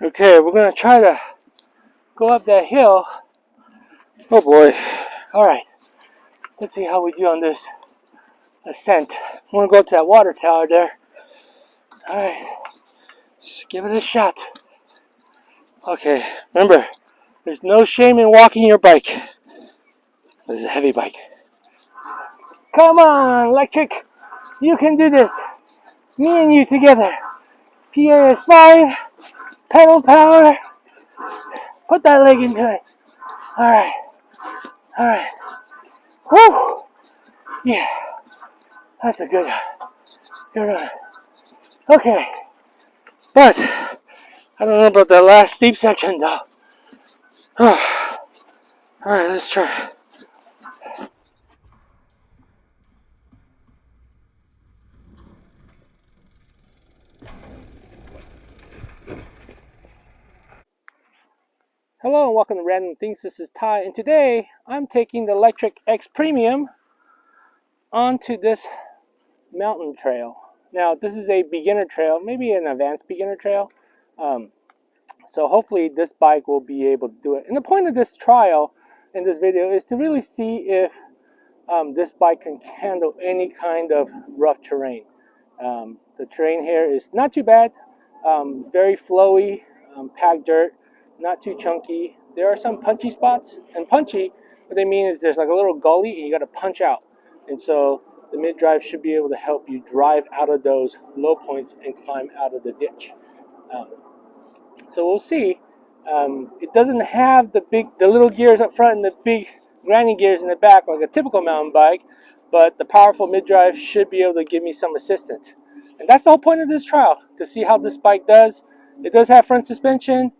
Okay, we're gonna try to go up that hill. Oh boy. Alright, let's see how we do on this ascent. I'm gonna go up to that water tower there. Alright, just give it a shot. Okay, remember, there's no shame in walking your bike. This is a heavy bike. Come on, electric! You can do this! Me and you together! PAS 5, pedal power, put that leg into it. Alright, alright. Woo! Yeah, that's a good run. Okay, but I don't know about that last steep section though. Alright, let's try. Hello and welcome to Random Things. This is Ty, and today I'm taking the electric XPremium onto this mountain trail. Now, this is a beginner trail, maybe an advanced beginner trail. So hopefully this bike will be able to do it. And the point of this trial in this video is to really see if this bike can handle any kind of rough terrain. The terrain here is not too bad, very flowy, packed dirt, not too chunky. There are some punchy spots, and punchy, what they mean is there's like a little gully and you got to punch out. And so the mid-drive should be able to help you drive out of those low points and climb out of the ditch. So we'll see. It doesn't have the little gears up front and the big grinding gears in the back like a typical mountain bike, but the powerful mid-drive should be able to give me some assistance. And that's the whole point of this trial, to see how this bike does. It does have front suspension.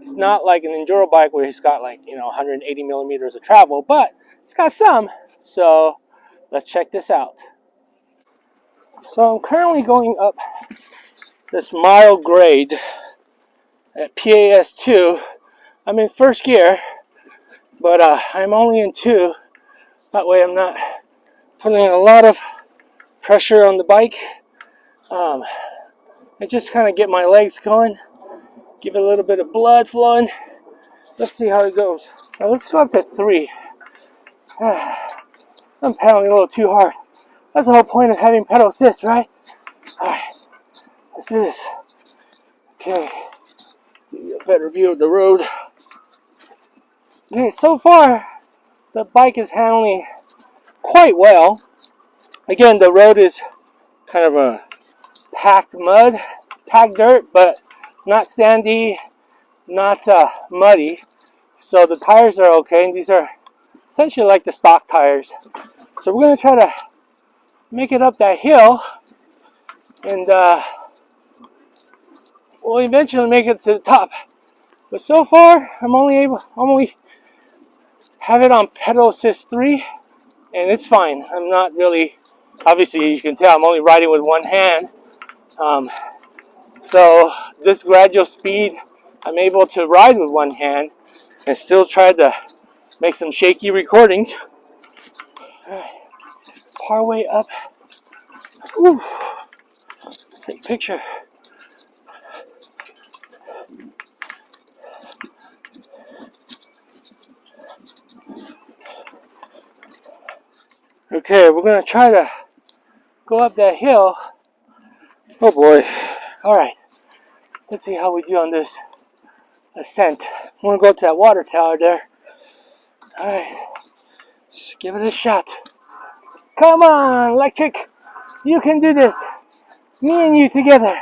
It's not like an enduro bike where it's got 180 millimeters of travel, but it's got some. So let's check this out. So I'm currently going up this mile grade at PAS 2. I'm in first gear, but I'm only in 2. That way I'm not putting a lot of pressure on the bike. And just kind of get my legs going, give it a little bit of blood flowing. Let's see how it goes. Now let's go up to 3. I'm pedaling a little too hard. That's the whole point of having pedal assist, right? Alright, let's do this. Okay, give you a better view of the road. Okay, so far the bike is handling quite well. Again, the road is kind of a packed mud, packed dirt, but not sandy, not muddy. So the tires are okay, and these are essentially like the stock tires. So we're going to try to make it up that hill, and we'll eventually make it to the top. But so far, I'm only have it on pedal assist 3, and it's fine. I'm not really, obviously you can tell I'm only riding with one hand. So this gradual speed, I'm able to ride with one hand and still try to make some shaky recordings. Par way up. Ooh. Let's take a picture. Okay, we're gonna try to go up that hill. Oh boy. Alright, let's see how we do on this ascent. I'm gonna go up to that water tower there. Alright, just give it a shot. Come on, electric! You can do this! Me and you together!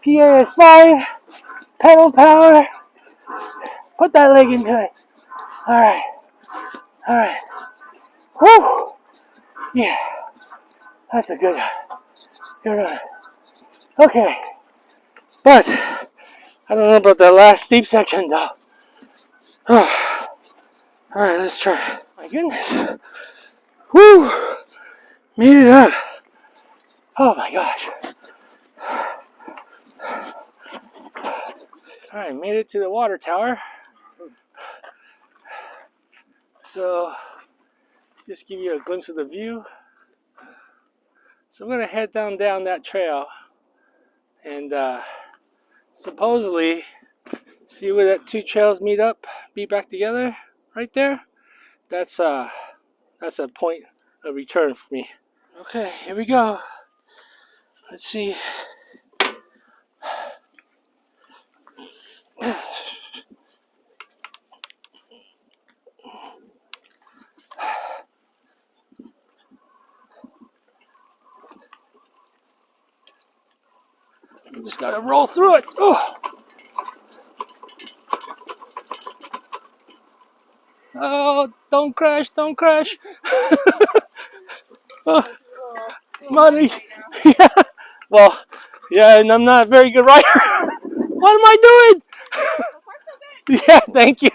PAS 5, pedal power, put that leg into it. Alright, alright. Woo! Yeah, that's a good run. Okay, but I don't know about that last steep section though. Alright, let's try. My goodness. Woo! Made it up. Oh my gosh. Alright, made it to the water tower. So, just give you a glimpse of the view. So I'm going to head down that trail and supposedly, see where that two trails meet up, be back together, right there. That's a point of return for me. Okay, here we go. Let's see. Just gotta roll through it. Oh, oh, don't crash, don't crash. Oh, money. Yeah. Well, yeah, and I'm not a very good rider. What am I doing? Yeah, thank you.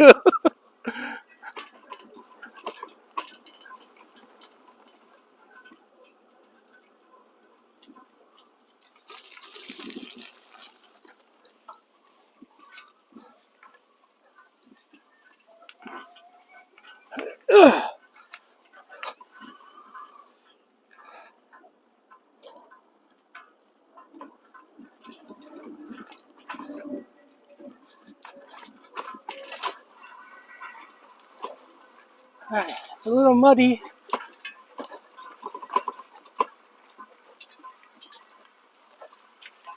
Ugh. Alright, it's a little muddy.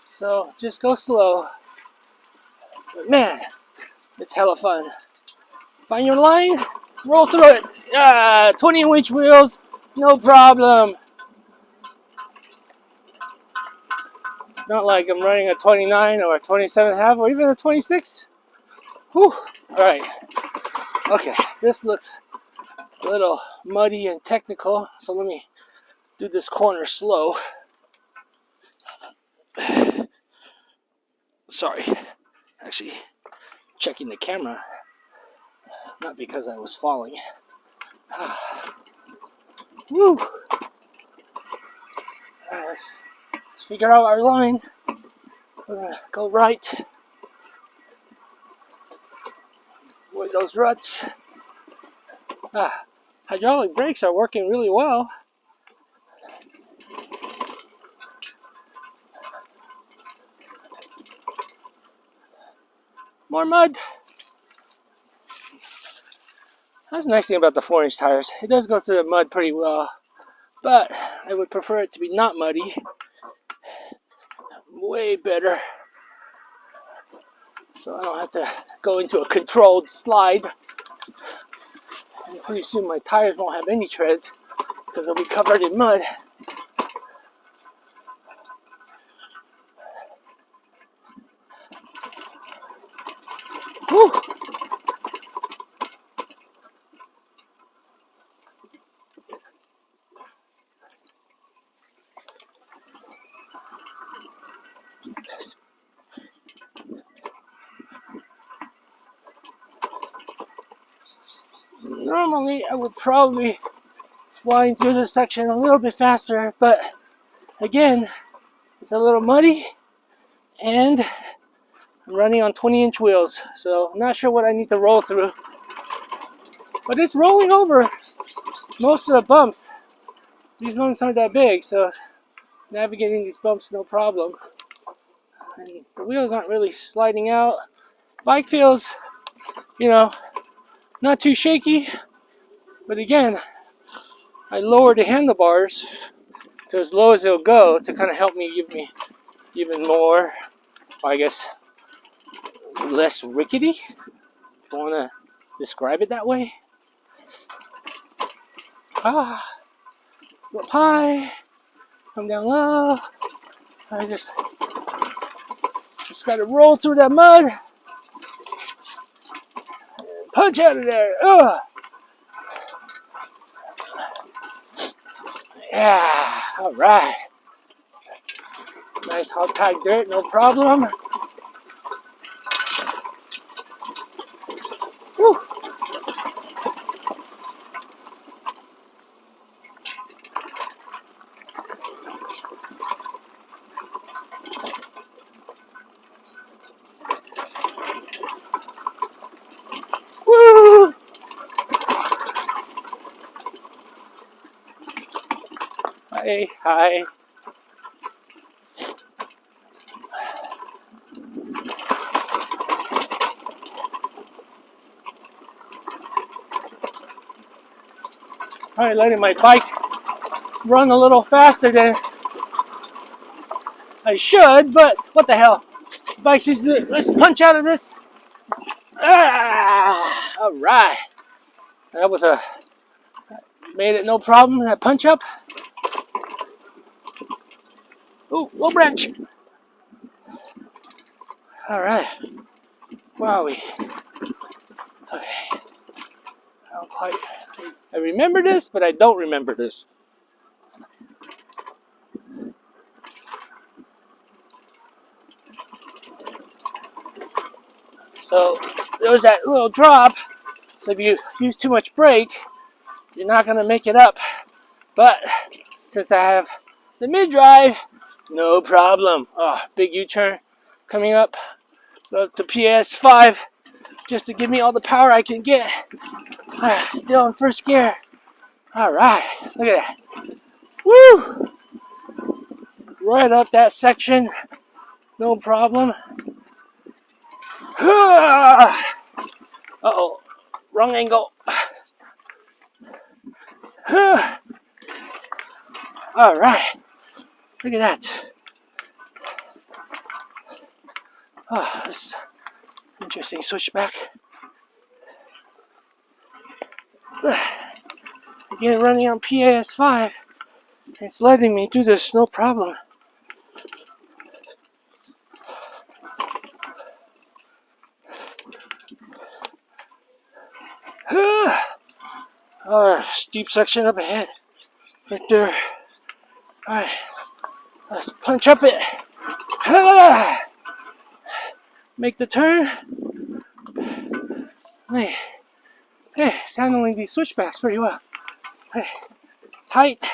So just go slow. But man, it's hella fun. Find your line, roll through it. Yeah, 20-inch wheels, no problem. It's not like I'm running a 29 or a 27.5 or even a 26. Whew. Alright. Okay, this looks a little muddy and technical, so let me do this corner slow. Sorry, actually checking the camera, not because I was falling. Woo! Alright, let's figure out our line. We're gonna go right. Avoid those ruts. Hydraulic brakes are working really well. More mud. That's the nice thing about the 4-inch tires. It does go through the mud pretty well, but I would prefer it to be not muddy. Way better. So I don't have to go into a controlled slide. And pretty soon my tires won't have any treads because they'll be covered in mud. Whew. Normally I would probably fly through this section a little bit faster, but again, it's a little muddy and I'm running on 20-inch wheels, so I'm not sure what I need to roll through. But it's rolling over most of the bumps. These bumps aren't that big, so navigating these bumps no problem. And the wheels aren't really sliding out. Bike feels, not too shaky. But again, I lowered the handlebars to as low as it'll go to kind of help me give me even more, or I guess, less rickety, if I want to describe it that way. Go up high, come down low. I just got to roll through that mud, punch out of there. Yeah, all right. Nice hard packed dirt, no problem. Woo. Woo. Hi. Probably letting my bike run a little faster than I should, but what the hell? Bike's used to, let's punch out of this. Ah, all right. That was made it no problem, that punch up. Ooh, low branch. All right. Where are we? Okay. I don't quite. I remember this, but I don't remember this. So there was that little drop. So if you use too much brake, you're not going to make it up. But since I have the mid-drive, no problem. Oh, big U-turn coming up. Go to PS5 just to give me all the power I can get. Still in first gear. All right, look at that. Woo! Right up that section, no problem. Uh-oh, wrong angle. All right, look at that. Oh, this is interesting switchback. Again, running on PS5, it's letting me do this no problem. Steep section up ahead. Right there. Alright. Let's punch up it. Make the turn. Hey, it's handling these switchbacks pretty well. Hey, tight.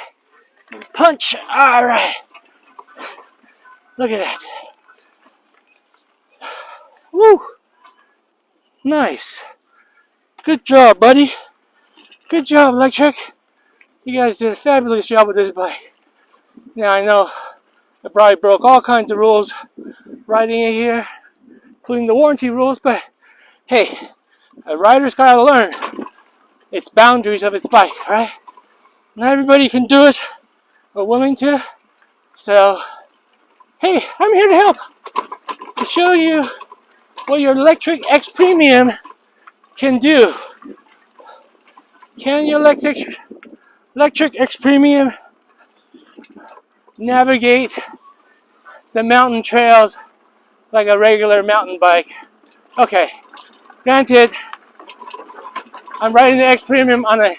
Punch. Alright. Look at that. Woo. Nice. Good job, buddy. Good job, Electric. You guys did a fabulous job with this bike. Now I know I probably broke all kinds of rules riding it here, including the warranty rules, but hey, a rider's gotta learn its boundaries of its bike, right? Not everybody can do it or willing to. So, hey, I'm here to help. To show you what your Electric XPremium can do. Can your Electric XPremium navigate the mountain trails like a regular mountain bike? Okay, granted, I'm riding the XPremium on a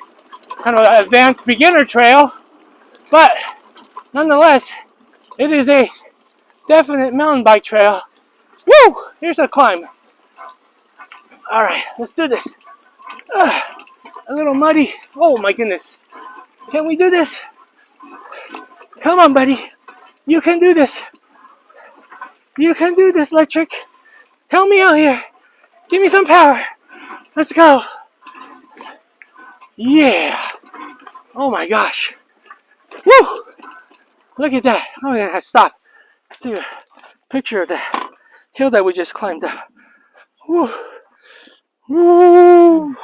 kind of an advanced beginner trail, but nonetheless, it is a definite mountain bike trail. Woo! Here's a climb. All right, let's do this. A little muddy. Oh my goodness. Can we do this? Come on, buddy. You can do this. You can do this, Electric. Help me out here. Give me some power. Let's go. Yeah. Oh my gosh. Woo! Look at that. Oh yeah, stop. Take a picture of the hill that we just climbed up. Woo. Woo.